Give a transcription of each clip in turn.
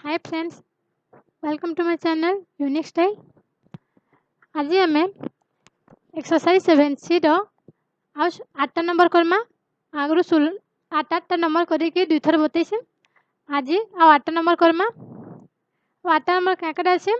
Hi friends, welcome to my channel unique style. आज आम exercise 7C आज 8 number Karma. आगु 8 नंबर करके दुई थर बतई। आज आ 8 नंबर करमा। 8 नंबर क्या अच्छे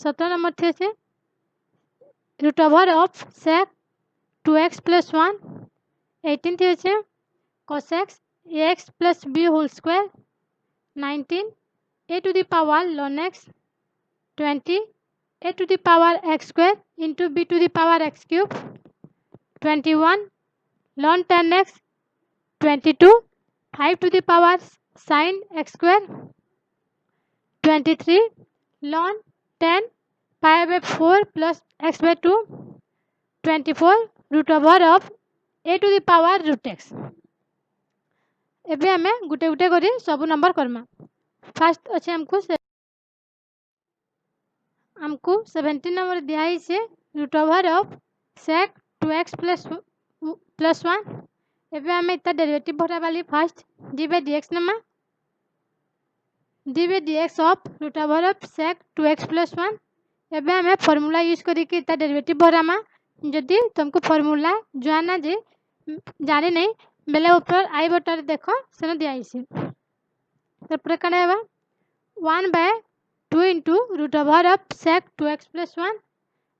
17 नंबर थी अच्छे root over of sec 2x + 1। 18 थी अच्छे cosec ax + b whole square. 19 a to the power ln x। 20 a to the power x square into b to the power x cube। 21 ln 10x। 22 5 to the power sin x square। 23 ln 10 pi by 4 plus x by 2। 24 root over of a to the power root x। एबे आमे गुटे गुटे करी सब number Karma. First अच्छे हमको 17 number दिया है root over of sec 2x + 1। एबे आमे इतना डेरिवेटिव भरा वाली फर्स्ट डी बाय dx नमा d by dx of root over of sec 2x + 1। एबे आमे फार्मूला यूज करके इतना डेरिवेटिव भरामा। जदि तुमको फार्मूला जाना जे जाने नहीं बेले ऊपर आई बटर देखो सेन दिया है। तापर कने हेबा 1/2 into root over of sec 2x + 1।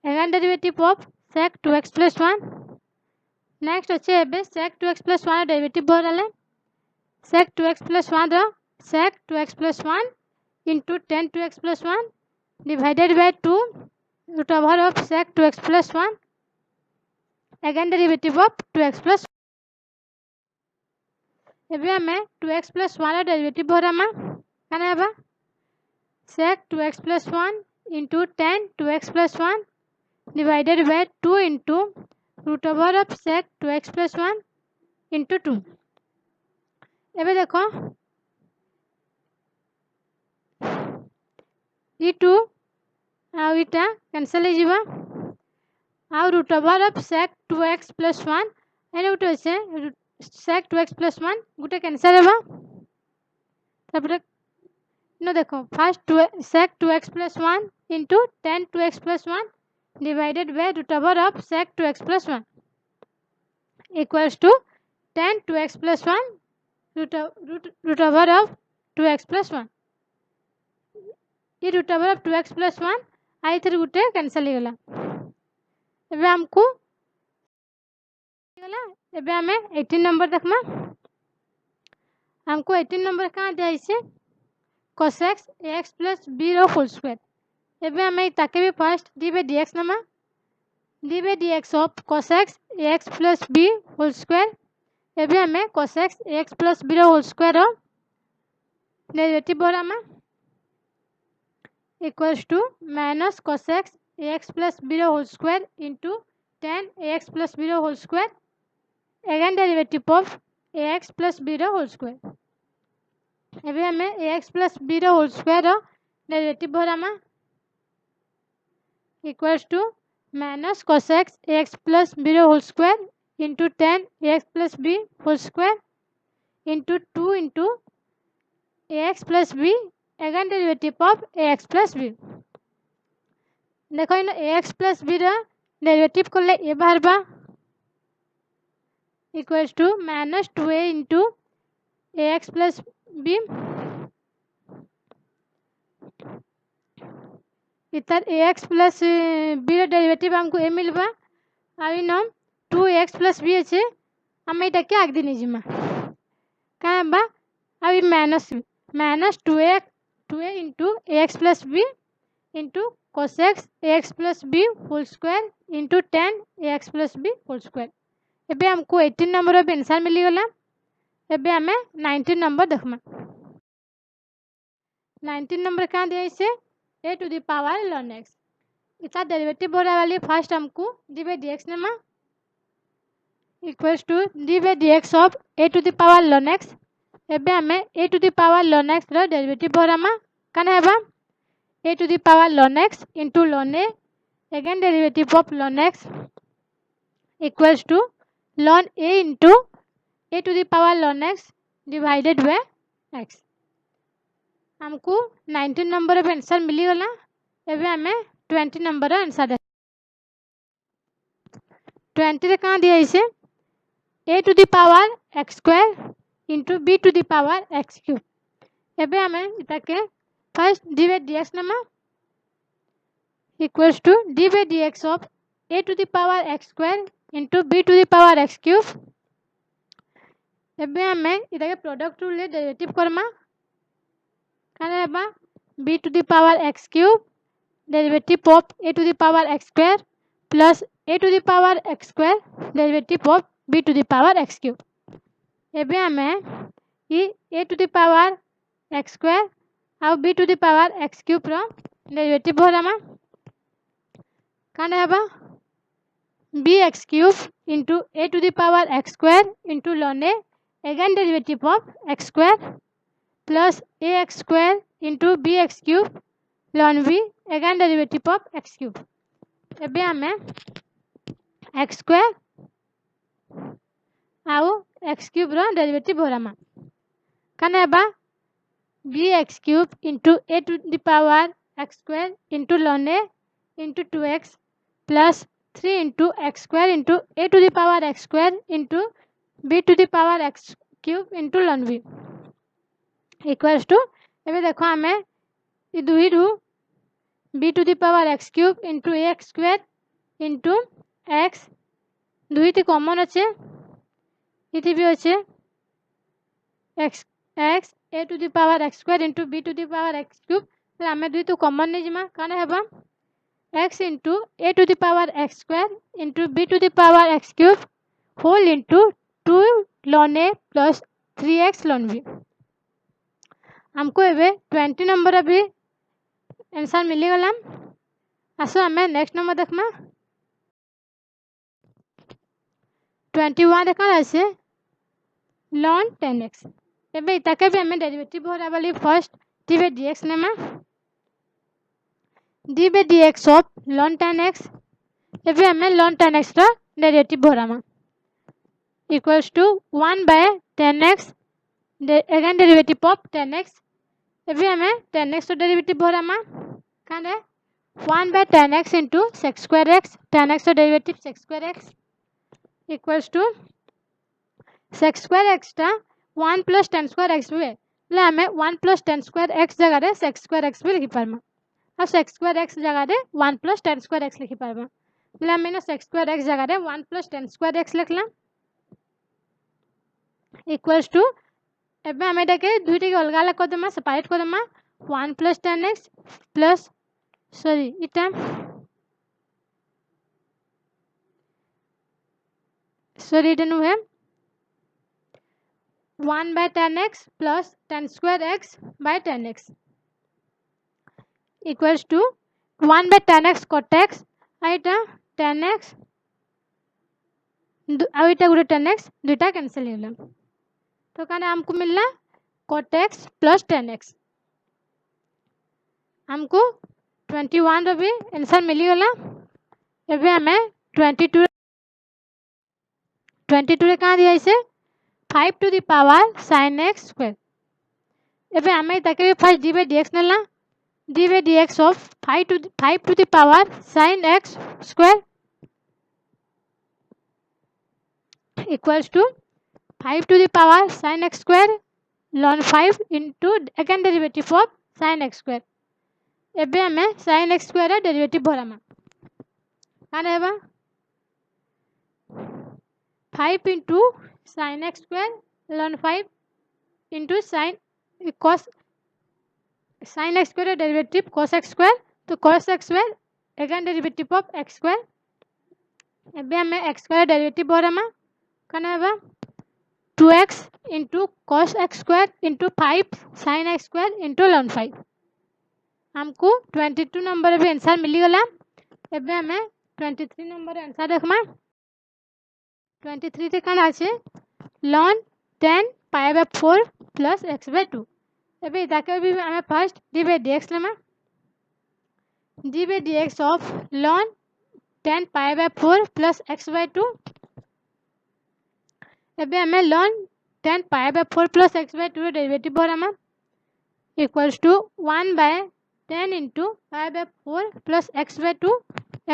again derivative of sec 2x + 1। next अच्छे एबे sec 2x + 1 डेरिवेटिव भराले sec 2x + 1 row sec 2x + 1 into tan 2x + 1 divided by 2 root over of sec 2x + 1। again derivative of 2x + 1। एबे हमें 2x + 1 रो derivative भरामा कने हेबा sec 2x + 1 into tan 2x + 1 divided by 2 into root over of sec 2x + 1 into 2। एबे देखो ये 2 आ इटा cancel हो जीवा आ root over of sec 2x + 1 एने उठे আছে sec 2x + 1 गुटे कैंसिल हेबा। तापर न देखो first sec 2x + 1 into tan 2x + 1 divided by root over of sec 2x + 1 equals to tan 2x + 1 root over of 2x + 1। ये root over of 2x + 1 आई थर गुटे cancel हो गला। एबे हमको गला एबे हमें 18 नंबर देखमा। हमको 18 नंबर कहाँ दिया है cosec ax + b रो होल स्क्वायर। एबे हमें ताके भी फर्स्ट d by dx नमा d by dx of cosec ax + b whole square. एबे हमें cosec ax + b रो होल स्क्वायर रो डेरिवेटिव भरामा equals to minus cosec ax + b रो whole square into tan ax + b रो whole square again derivative of ax + b रो whole square. एबे हमें ax + b रो होल स्क्वायर रो डेरिवेटिव भरामा equals to minus cosec ax + b रो whole square into tan ax + b whole square into 2 into ax + b again derivative of ax + b। देखो इन ax + b रो derivative करले ए बाहरबा equals to minus 2a into ax + b इतर ax + b रो derivative हमको ए मिलबा आइ न 2x + b আছে हम এটাকে আগ দিনে জিমা কাবা I minus 2a into ax + b into cosec ax + b whole square into tan ax + b whole square. एबे हमको 18 नंबर ऑफ आंसर मिली गला। एबे हमें 19 नंबर देखमा। 19 नंबर कहाँ दिया इसे a to the power ln x। इसका डेरिवेटिव भरा वाली फर्स्ट हमको d by dx नमा equals to d by dx of a to the power ln x। एबे हमें a to the power ln x रो डेरिवेटिव भरामा कने हेबा a to the power ln x into ln a again derivative of ln x equals to ln a into a to the power ln x divided by x। आमको 19 number अब answer मिली गला। एबे हमें 20 number answer दे 20 रे का दिया इसे a to the power x square into b to the power x cube. एबे हमें इताके फर्स्ट d by dx नमा equals to d by dx of a to the power x square into b to the power x cube। एबे हमें इताके product rule ले derivative Karma काने हेबा b to the power x cube derivative of a to the power x square plus a to the power x square derivative of b to the power x cube। एबे हमें ई a to the power x square और b to the power x cube रो derivative भरामा काने हेबा bx cube into a to the power x square into ln a again derivative of x square plus ax square into bx cube ln b again derivative of x cube। एबे हमें x square आउ x cube रो derivative भरामा काने हेबा bx cube into a to the power x square into ln a into 2x plus 3 into x square into a to the power x square into b to the power x cube into ln b equals to एबे देखो हमें ई दुई रु b to the power x cube into ax square into x दुईटी common अच्छे इति भी अच्छे x x a to the power x square into b to the power x cube तो हमें दुई तो कॉमन नहीं जिमा काने हेबा x into a to the power x square into b to the power x cube whole into 2 ln a plus 3x ln b। हमको एबे 20 नंबर अभी आंसर मिली गला। आसो हमें नेक्स्ट नंबर देखमा 21 देखा আছে ln 10x। एबे इताके भी हमें डेरिवेटिव भरा वाली फर्स्ट d by dx नेमा d by dx of ln 10x एबे हमें ln 10x रा डेरिवेटिव भरामा equals to 1 by 10x again derivative of 10x एबे हमें 10x रा डेरिवेटिव भरामा काने 1 by 10x into sec square x 10x रा derivative sec square x equals to sec square x टा 1 plus 10 square x हुए ले हमें 1 plus 10 square x जगह रे sec square x भी लिखि पारमा और sec square x जगह रे 1 plus 10 square x लिखि पारमा ले हमें sec square x जगह रे 1 plus 10 square x लिखला equals to एबे हमें देखे दुईटी के अलग अलग कर देमा सेपरेट कर देमा 1 plus 10x plus सॉरी इटा सॉरी इटा नु है 1 by 10x plus 10 square x by 10x equals to 1 by 10x cot x आइटा 10x आइटा गुटे 10x दुईटा कैंसिल होला तो काने हमको मिलला cot x plus 10x हमको 21 रो भी आंसर मिली गला। एबे हमें 22 रे का दिया इसे 5 to the power sin x square एबे हमें ताके भी फर्स्ट d by dx नेला d by dx of 5 to the power sin x square equals to 5 to the power sin x square ln 5 into again derivative of sin x square एबे हमें sin x square रा derivative भरामा काने हेबा 5 into sin x square ln 5 into sin cos sin x square derivative cos x square तो cos x square again derivative of x square एबे हमें x square derivative भरामा काने हेबा 2x into cos x square into 5 sin x square into ln 5 हमको 22 number भी answer मिली गला। एबे हमें 23 नंबर आंसर देखमा 23 रे काना আছে ln 10 pi by 4 plus x by 2 एबे इताके भी हमें first d by dx lemma d by dx of ln 10 pi by 4 plus x by 2 एबे हमें ln 10 pi by 4 plus x by 2 derivative भरामा equals to 1 by 10 into pi by 4 plus x by 2.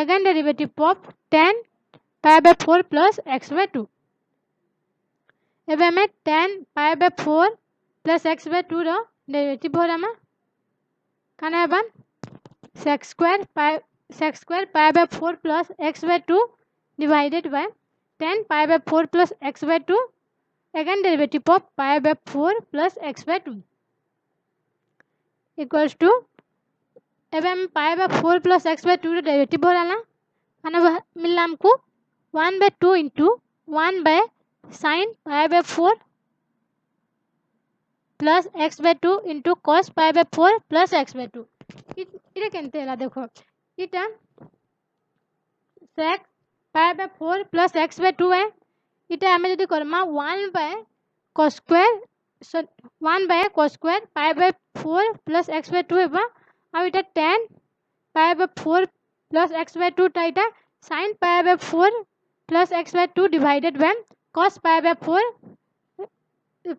Again derivative of 10 pi by 4 plus x by 2. ଏବେ ଆମେ 10 pi by 4 plus x by 2 ର derivative ଭରାମା କାଣା ହେବା sec square pi by 4 plus x by 2 divided by 10 pi by 4 plus x by 2. Again derivative of pi by 4 plus x by 2 equals to ଏବେ ଆମେ pi by 4 plus x by 2 ର derivative ଭରାଲା ମାନେ ମିଳିଲା ଆମକୁ 1 by 2 into 1 by sin pi by 4 plus x by 2 into cos pi by 4 plus x by 2. इटा केनते हला देखो इटा sec pi by 4 plus x by 2 है इटा हमें जदी Karma 1 by cos square pi by 4 plus x by 2 हेबा आ इटा tan pi by 4 plus x by 2 टा इटा sin pi by 4 plus x by 2 divided by cos pi by 4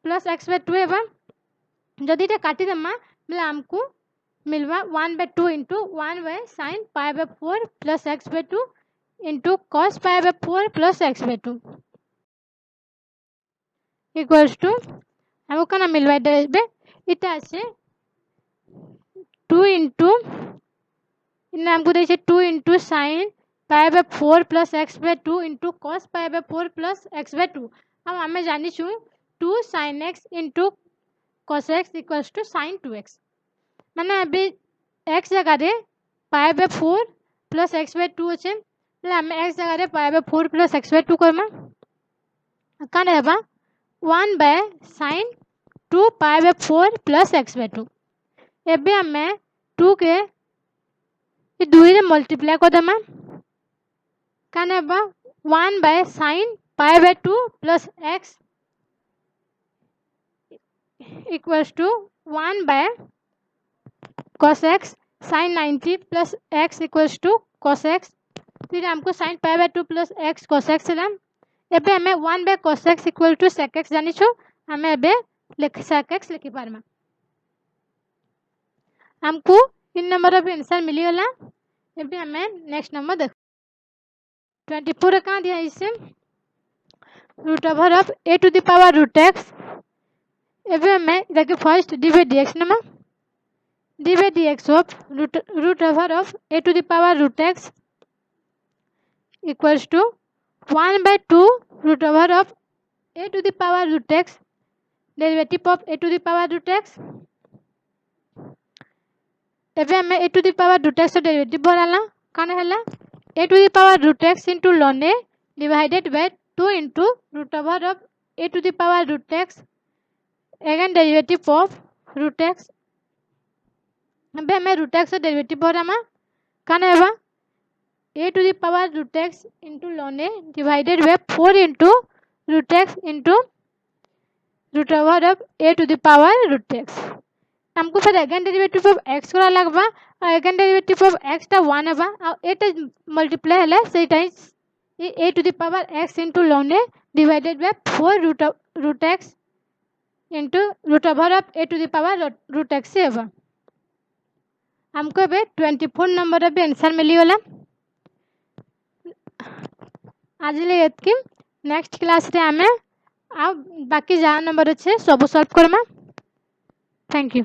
plus x by 2 हेबा जदी इटा काटी दमा मतलब हमको मिलवा 1 by 2 into 1 by sin pi by 4 plus x by 2 into cos pi by 4 plus x by 2 equals to हमको कना मिलवा देबे इटा से 2 into इने हमको देछे 2 into sin pi by 4 plus x by 2 into cos pi by 4 plus x by 2. अब हमें जानी छु 2 sin x into cos x equals to sin 2x. माने अभी x जगह रे pi by 4 plus x by 2 अछि એટલે हमें x जगह रे pi by 4 plus x by 2 Karma काने हेबा 1 by sin 2 pi by 4 plus x by 2. एबे हमें 2 के ये 2 रे मल्टीप्लाई कर देमा काने हेबा 1 by sin pi by 2 plus x equals to 1 by cos x sin 90 plus x equals to cos x. फिर हमको sin pi by 2 plus x cos x है एबे हमें 1 by cos x equal to sec x जानी छु हमें एबे sec x लिखि पारमा हमको इन नंबर ऑफ आंसर मिली गला एबे हमें नेक्स्ट नंबर देख 24 का दिया इसे root over of a to the power root x एबे हमें देखो फर्स्ट d by dx नमा d by dx of root over of a to the power root x equals to 1 by 2 root over of a to the power root x derivative of a to the power root x एबे हमें a to the power root x रो derivative भराला काना हला a to the power root x into ln a divided by 2 into root over of a to the power root x again derivative of root x एबे हमें root x रो derivative भरामा काना हेबा a to the power root x into ln a divided by 4 into root x into root over of a to the power root x. हमको फिर again derivative of x करा लगबा और again derivative of x टा 1 हेबा और a टा multiply हला सही time a to the power x into ln a divided by 4 root x into root over of a to the power root x हेबा हमको बे 24 नंबर पे आंसर मिली होला आज ले एतकी नेक्स्ट क्लास रे हमें आ बाकी जा नंबर अच्छे सब सॉल्व करमा थैंक यू।